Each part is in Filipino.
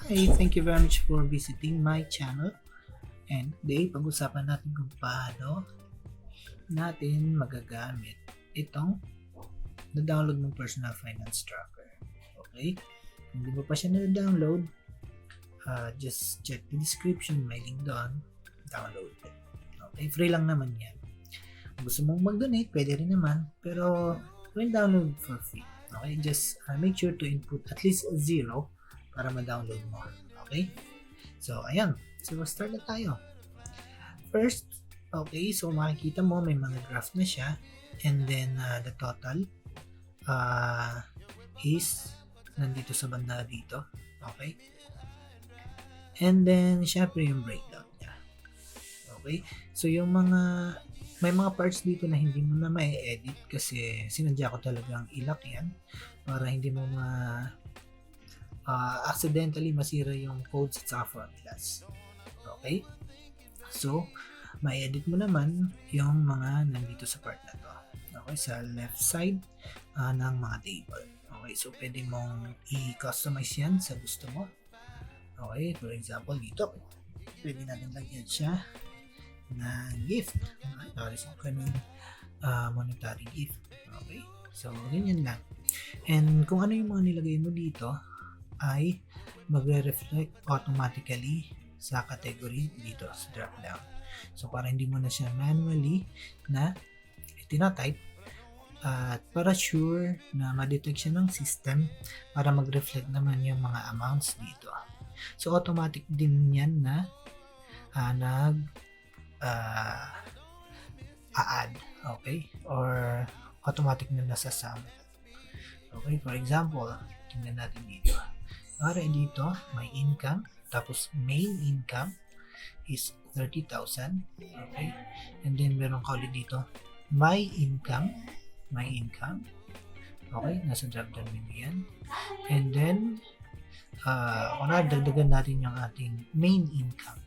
Hi, thank you very much for visiting my channel. And today, pag-usapan natin kung paano natin magagamit itong na-download ng personal finance tracker. Okay? Kung hindi mo pa siya na-download, just check the description, may link doon, download it. Okay? Free lang naman yan. Kung gusto mong mag-donate, pwede rin naman, pero when download for free. Okay? Just make sure to input at least 0 para ma-download mo. Okay? So, ayan. So, start na tayo. First, okay, so makikita mo may mga graph na siya, and then the total is nandito sa banda dito. Okay? And then, syempre yung breakdown niya. Okay? So, yung may mga parts dito na hindi mo na ma-edit kasi sinadya ko talagang ilak yan para hindi mo accidentally masira yung codes at saka formulas. Okay? So, ma-edit mo naman yung mga nandito sa part na to. Okay? Sa left side ng mga table. Okay? So, pwede mong i-customize yan sa gusto mo. Okay? For example, dito, pwede natin lagyan siya na gift. Okay? So, ganun monetary gift. Okay? So, ganyan lang. And kung ano yung mga nilagay mo dito, ay magre-reflect automatically sa category dito sa drop down. So para hindi mo na siya manually na tinatype at para sure na ma-detect siya ng system para mag-reflect naman yung mga amounts dito. So automatic din yan na add, okay? Or automatic na nasasama. Okay, for example, tingnan natin dito. Para dito, may income, tapos main income is 30,000. Okay? And then, meron ka ulit dito, my income. Okay? Nasa drop-down menu yan. And then, dagdagan natin yung ating main income.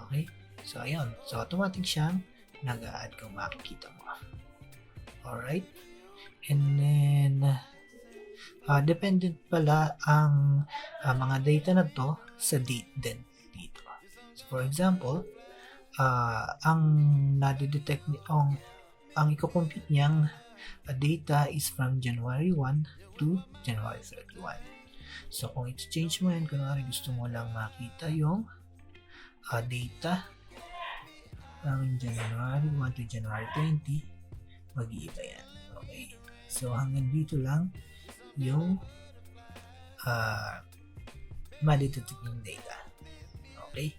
Okay? So, ayun. So, automatic siyang nag-a-add kung makikita mo. Alright? And then, dependent pala ang mga data na to sa date din dito. So for example, ang nadidetect ang i-compute niyang data is from January 1 to January 31. So kung i-change mo yan, kunwari gusto mo lang makita yung data from January 1 to January 20, mag-iiba yan. Okay. So hanggang dito lang yung ma-detect yung data. Okay?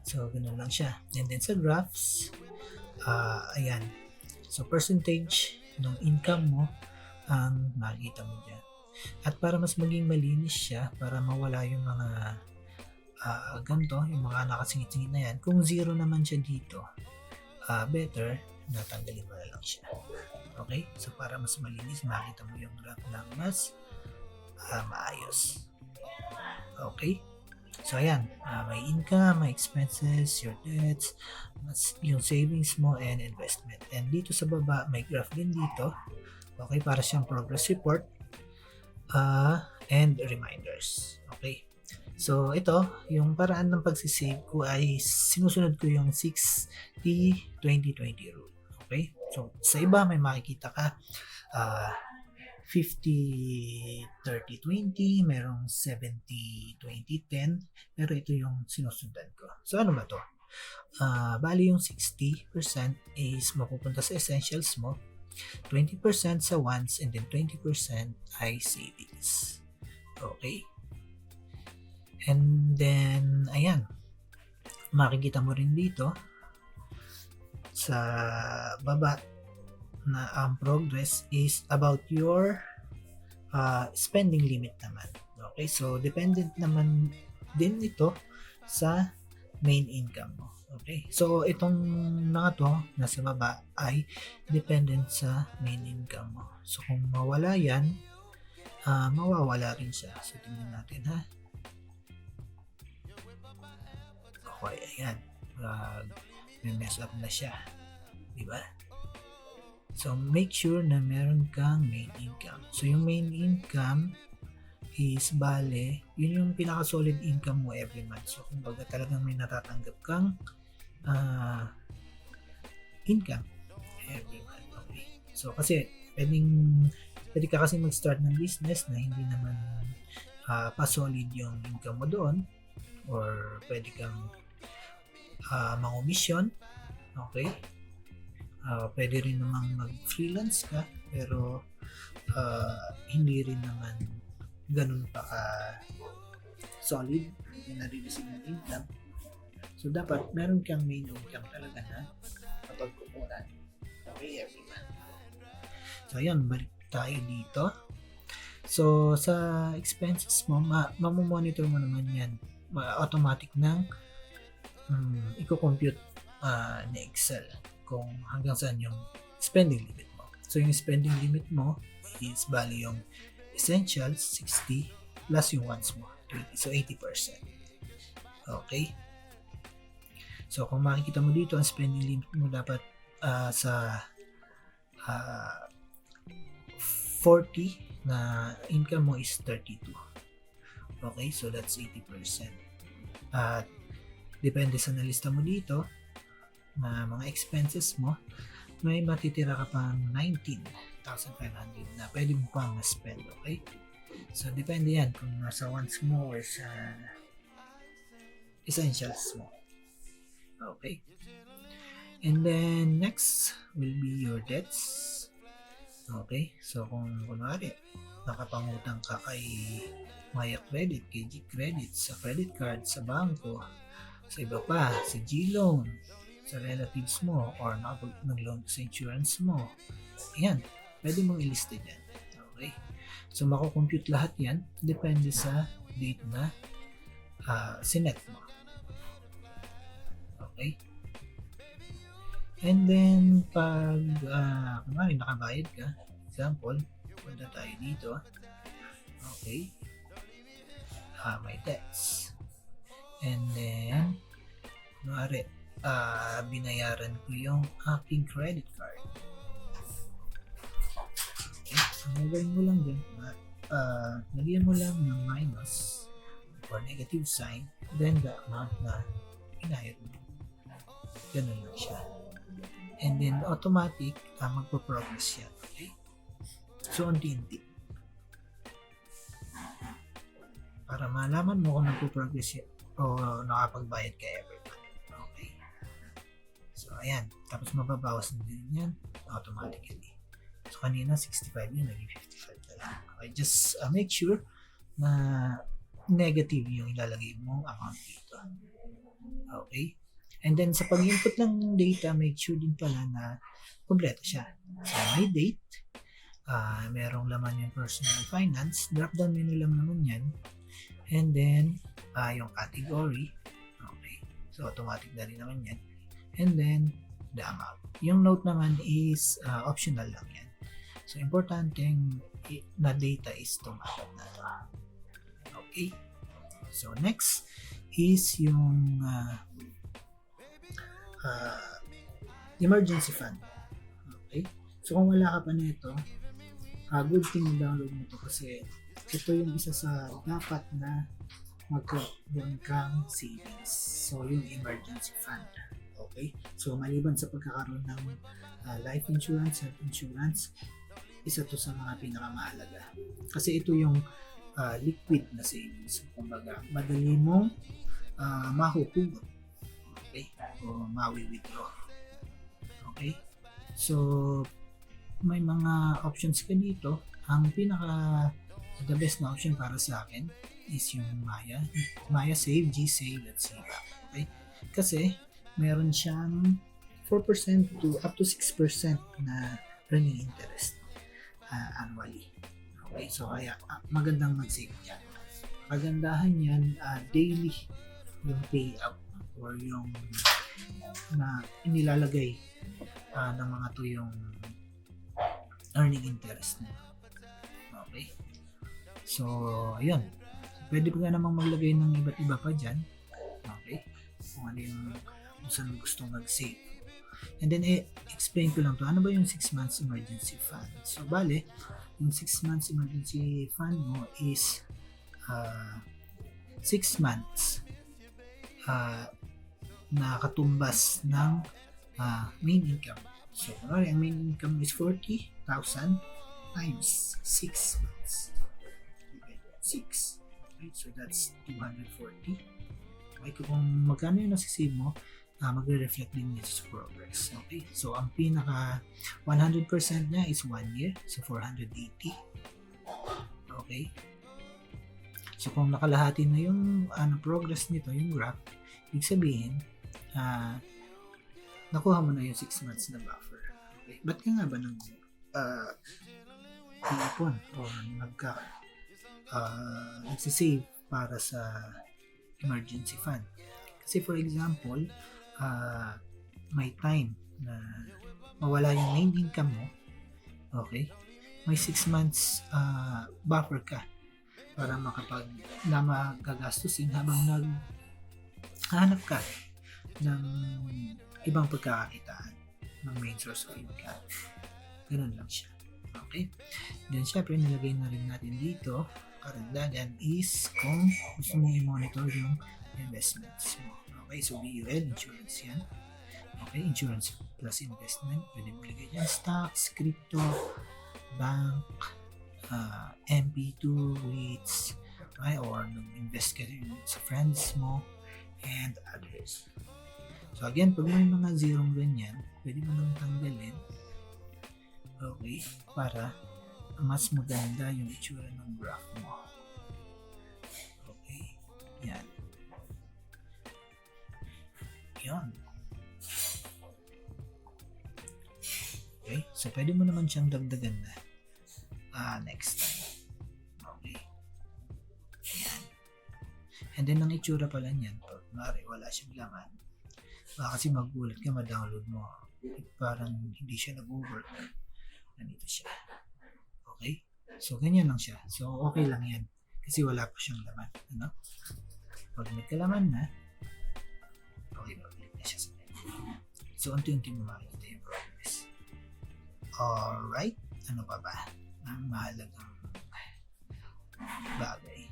So, ganun lang siya. And then sa graphs, ayan. So, percentage ng income mo ang makikita mo dyan. At para mas maging malinis siya, para mawala yung mga ganito, yung mga nakasingit-singit na yan, kung zero naman siya dito, better, natanggalin mo na lang siya. Okay? So, para mas malinis, makita mo yung graph ng mas maayos. Okay? So, ayan. May income, may expenses, your debts, yung savings mo, and investment. And dito sa baba, may graph din dito. Okay? Para siyang progress report and reminders. Okay? So, ito, yung paraan ng pagsisave ko ay sinusunod ko yung 60-20-20 rule. Okay? So, sa iba, may makikita ka 50-30-20, merong 70-20-10, pero ito yung sinusundan ko. So, ano ba to? Bali yung 60% is mapupunta sa essentials mo, 20% sa wants, and then 20% ay savings. Okay? And then, ayan, makikita mo rin dito sa baba na ang progress is about your spending limit naman. Okay, so dependent naman din ito sa main income mo. Okay, so itong mga to nasa baba ay dependent sa main income mo. So kung mawala yan, mawawala rin siya. So tingnan natin ha. Okay, ayan. May mess up na siya. Diba? So, make sure na meron kang main income. So, yung main income is bale, yun yung pinaka-solid income mo every month. So, kumbaga talagang may natatanggap kang income every month. Okay. So, kasi pwede ka kasi mag-start ng business na hindi naman pa-solid yung income mo doon, or pwede kang mangumisyon. Okay. Pwede rin namang mag-freelance ka, pero hindi rin naman ganun pa solid yung nare-receive ng income. So, dapat meron kang main income talaga na kapagkukunan. Okay, every month. So, ayun, balik tayo dito. So, sa expenses mo, mamomonitor mo naman yan. Automatic nang i-compute ni Excel kung hanggang saan yung spending limit mo. So, yung spending limit mo is bali yung essentials, 60, plus yung wants mo, 20. So, 80%. Okay? So, kung makikita mo dito, ang spending limit mo dapat sa 40 na income mo is 32. Okay? So, that's 80%. At depende sa nalista mo dito na mga expenses mo, may matitira ka pang 19,500 na pwede mo pang spend. Okay? So, depende yan kung nasa wants mo or sa essentials mo. Okay? And then, next will be your debts. Okay? So, kung kunwari, nakapangutang ka kay Maya Credit, kay G Credit, sa credit card, sa bangko, sa iba pa, sa G-Loan, sa relatives mo, or nag-loan sa insurance mo, yan, pwede mong ilista dyan. Okay? So, makukompute lahat yan, depende sa date na sinet mo. Okay? And then, pag kunwari nakabayad ka, example, punta tayo dito. Okay. My debts. And then, kunwari, binayaran ko yung aking credit card. Okay. So, nagawin mo lang dyan. Lagyan mo lang ng minus or negative sign, then the amount na binayad mo. Ganun lang siya. And then, automatic, magpo-progress yan. Okay? So, unti-unti. Para malaman mo kung nagpo-progress yan o nakapagbayad ka every month. Okay? So, ayan. Tapos, mababawas na din yan automatically. So, kanina, 65 yun. Naging 55 na lang. Okay? Just make sure na negative yung ilalagay mong amount dito. Okay? And then, sa pag-input ng data, make sure din pala na kompleto siya. So, may date, merong laman yung personal finance, drop-down menu lang naman yan, and then, yung category, okay, so automatic na rin naman yan, and then, the amount. Yung note naman is optional lang yan. So, importanteng na data is tumatap na to. Okay? So, next is yung emergency fund. Okay? So, kung wala ka pa nito, good thing download mo to kasi ito yung isa sa dapat na magkaroon kang savings. So, yung emergency fund. Okay? So, maliban sa pagkakaroon ng life insurance, health insurance, isa to sa mga pinakamahalaga. Kasi ito yung liquid na savings. Kumbaga, madali mong mahuhugot. Okay? O mawi-withdraw. Okay? So, may mga options ka dito. Ang the best na option para sa akin is yung Maya Save, G-Save, at Siba. Okay? Kasi, meron siyang 4% to up to 6% na running interest annually. Okay? So, kaya magandang mag-save dyan. Kagandahan yan, daily yung payout or yung na inilalagay ng mga to yung earning interest nila. Okay? So, ayun. Pwede pa namang maglagay ng iba't iba pa dyan. Okay? Kung ano yung kung saan gustong mag-save. And then, explain ko lang to. Ano ba yung 6 months emergency fund? So, bale, yung 6 months emergency fund mo is 6 months na katumbas ng main income. So, kunwari, ang main income is 40,000 times 6 months. 6. Right? So, that's 240. Okay, kung magkano yung nasisave mo, magre-reflect din dito sa progress. Okay, so ang pinaka 100% niya is 1 year, so 480. Okay, so kung nakalahati na yung progress nito, yung graph, ibig sabihin nakuha mo na yung 6 months na buffer. Okay, ba't ka nga ba iipon or nagsisave para sa emergency fund? Kasi for example, may time na mawala yung main income mo, okay, may 6 months buffer ka para na magagastusin habang naghahanap ka ng ibang pagkakakitaan ng main source of income. Ganun lang siya. Okay? Then syempre nilagay na rin natin dito, karagdagan is kung gusto mo i-monitor yung investments mo. Okay, so BUL, insurance yan. Okay, insurance plus investment. Pwede mo ilagay dyan stocks, crypto, bank, MP2, REITs, okay, or nag-invest ka rin sa friends mo, and others. So again, pag may mga zerong ganyan, pwede mo nang tanggalin. Okay, para mas maganda yung itsura ng graph mo. Okay, yan. Yun. Okay, so pwede mo naman siyang dagdagan na next time. Okay. Ayan. And then ang itsura pala niyan, kunwari wala siyang laman, kasi magulat ka, ma-download mo, parang hindi siya nag-work. Ganito siya. Okay, so ganyan lang siya. So okay lang yan kasi wala pa siyang laman. Ano? Pag nagkalaman na, okay, babalik na siya sa tayo. So, unti-unti mo makikita yung progress. Alright, ano pa ba? Ang mahalagang bagay.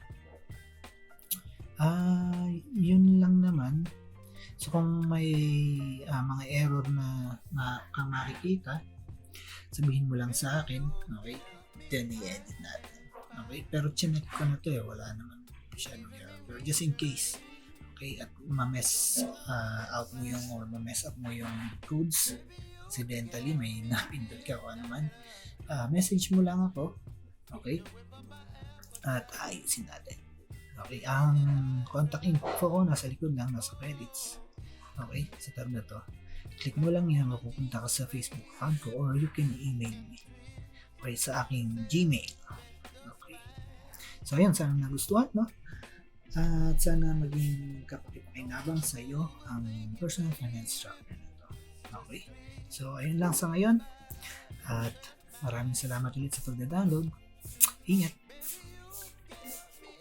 Yun lang naman. So, kung may mga error na kang makikita, sabihin mo lang sa akin, okay? Then, i-edit natin. Okay? Pero, chinek ko na to wala naman masyadong error. Pero just in case, okay, at ma-mess out mo yung or ma-mess up mo yung codes accidentally, may napindot ka o ano man, message mo lang ako, okay, at ayusin natin. Okay, ang contact info ko nasa likod lang, nasa credits. Okay, sa tab na to, click mo lang yan, mapupunta ka sa Facebook account ko or you can email me okay, sa aking Gmail. Okay, so ayun, sana nagustuhan mo. At sana maging kapakipakinabang sa iyo ang personal finance structure na ito. Okay? So, ayun lang sa ngayon. At maraming salamat ulit sa pagda-download. Ingat!